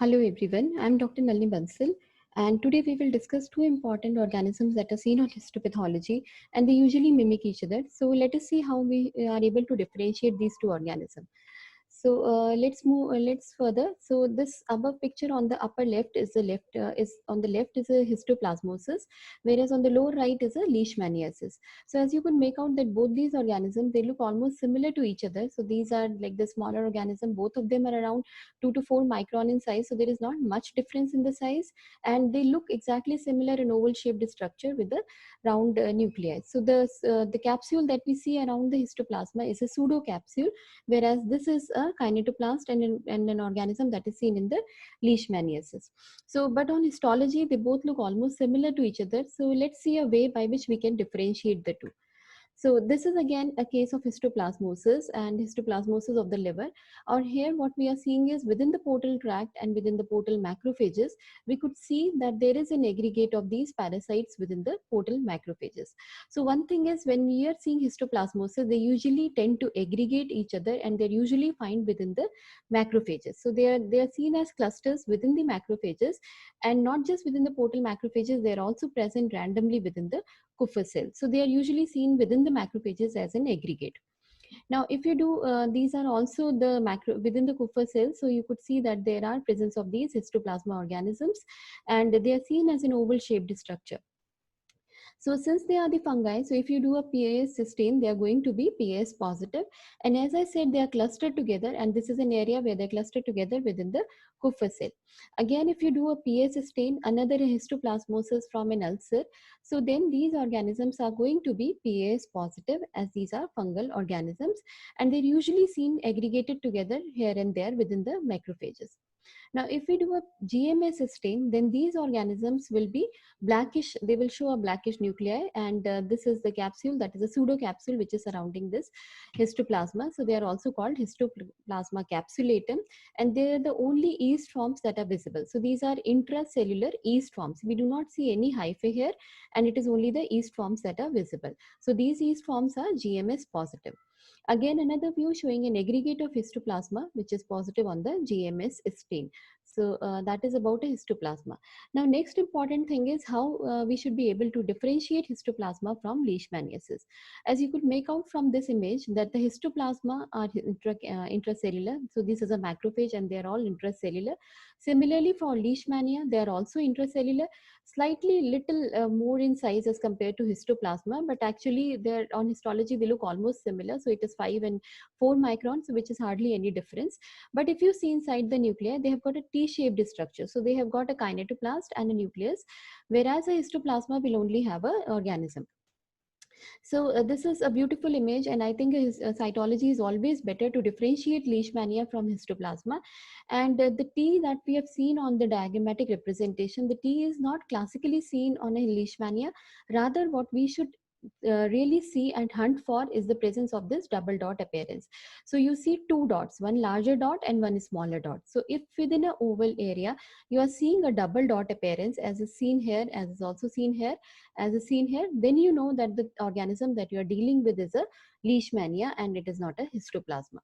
Hello everyone, I'm Dr. Nalini Bansal, and today we will discuss two important organisms that are seen on histopathology, and they usually mimic each other. So let us see how we are able to differentiate these two organisms. So let's move. Let's further. So this above picture on the upper left is on the left is a histoplasmosis, whereas on the lower right is a leishmaniasis. So as you could make out that both these organisms, they look almost similar to each other. So these are like the smaller organism. Both of them are around 2 to 4 micron in size. So there is not much difference in the size, and they look exactly similar in oval shaped structure with the round nuclei. So the capsule that we see around the histoplasma is a pseudo capsule, whereas this is a kinetoplast and an organism that is seen in the leishmaniasis. So, but on histology, they both look almost similar to each other. So, let's see a way by which we can differentiate the two. So this is again a case of histoplasmosis and histoplasmosis of the liver. Or here what we are seeing is within the portal tract and within the portal macrophages, we could see that there is an aggregate of these parasites within the portal macrophages. So one thing is when we are seeing histoplasmosis, they usually tend to aggregate each other and they're usually found within the macrophages. So they are seen as clusters within the macrophages, and not just within the portal macrophages, they are also present randomly within the Kupffer cell. So they are usually seen within the macrophages as an aggregate. Now, if you do, these are also the macro within the Kupffer cell. So you could see that there are presence of these histoplasma organisms, and they are seen as an oval shaped structure. So since they are the fungi, so if you do a PAS sustain, they are going to be PAS positive. And as I said, they are clustered together, and this is an area where they're clustered together within the Kupffer cell. Again, if you do a PAS sustain, another histoplasmosis from an ulcer, so then these organisms are going to be PAS positive, as these are fungal organisms, and they're usually seen aggregated together here and there within the macrophages. Now, if we do a GMA stain, then these organisms will be blackish. They will show a blackish nuclei, and this is the capsule, that is a pseudo capsule which is surrounding this histoplasma. So they are also called histoplasma capsulatum, and they are the only yeast forms that are visible. So these are intracellular yeast forms. We do not see any hyphae here, and it is only the yeast forms that are visible. So these yeast forms are GMS positive. Again, another view showing an aggregate of histoplasma, which is positive on the GMS stain. So that is about a histoplasma. Now, next important thing is how we should be able to differentiate histoplasma from leishmaniasis. As you could make out from this image that the histoplasma are intracellular. So this is a macrophage and they are all intracellular. Similarly, for leishmania, they are also intracellular, slightly little more in size as compared to histoplasma, but actually they're on histology, they look almost similar. So it is 5 and 4 microns, which is hardly any difference. But if you see inside the nuclei, they have got a T-shaped structure. So they have got a kinetoplast and a nucleus, whereas a histoplasma will only have an organism. So this is a beautiful image, and I think cytology is always better to differentiate leishmania from histoplasma. And the T that we have seen on the diagrammatic representation, the T is not classically seen on a leishmania. Rather, what we should really see and hunt for is the presence of this double dot appearance. So you see two dots, one larger dot and one smaller dot. So if within an oval area you are seeing a double dot appearance, as is seen here, as is also seen here, as is seen here, then you know that the organism that you are dealing with is a leishmania and it is not a histoplasma.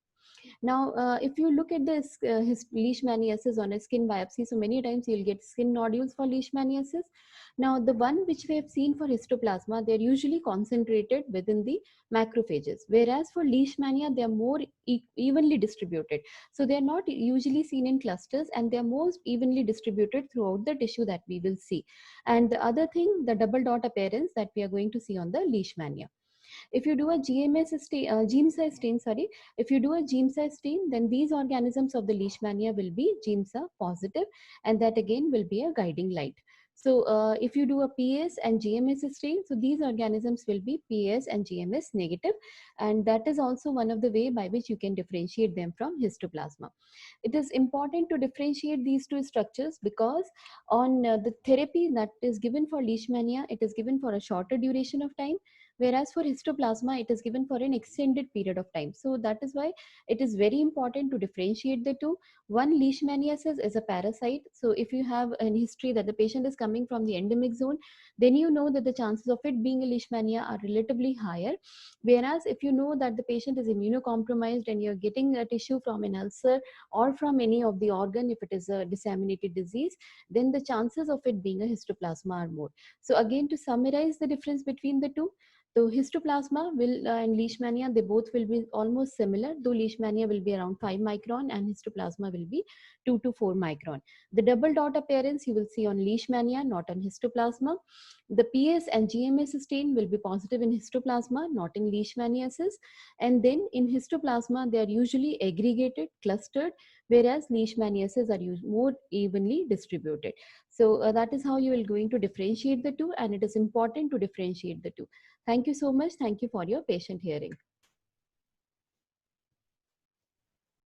Now, if you look at this leishmaniasis on a skin biopsy, so many times you'll get skin nodules for leishmaniasis. Now, the one which we have seen for histoplasma, they're usually concentrated within the macrophages, whereas for leishmania, they're more evenly distributed. So they're not usually seen in clusters and they're most evenly distributed throughout the tissue that we will see. And the other thing, the double dot appearance that we are going to see on the leishmania. If you do a GMSA stain, if you do a GMSA stain, then these organisms of the leishmania will be GMSA positive, and that again will be a guiding light. So if you do a PS and GMS stain, so these organisms will be PS and GMS negative, and that is also one of the way by which you can differentiate them from histoplasma. It is important to differentiate these two structures because on the therapy that is given for leishmania, it is given for a shorter duration of time, whereas for histoplasma, it is given for an extended period of time. So that is why it is very important to differentiate the two. One, leishmaniasis is a parasite. So if you have an history that the patient is coming from the endemic zone, then you know that the chances of it being a leishmania are relatively higher. Whereas if you know that the patient is immunocompromised and you're getting a tissue from an ulcer or from any of the organ, if it is a disseminated disease, then the chances of it being a histoplasma are more. So again, to summarize the difference between the two, so histoplasma will and leishmania, they both will be almost similar, though leishmania will be around 5 micron and histoplasma will be 2 to 4 micron. The double dot appearance you will see on leishmania, not on histoplasma. The PS and GMA stain will be positive in histoplasma, not in leishmaniasis. And then in histoplasma, they are usually aggregated, clustered, whereas leishmaniasis are more evenly distributed. So that is how you are going to differentiate the two, and it is important to differentiate the two. Thank you so much. Thank you for your patient hearing.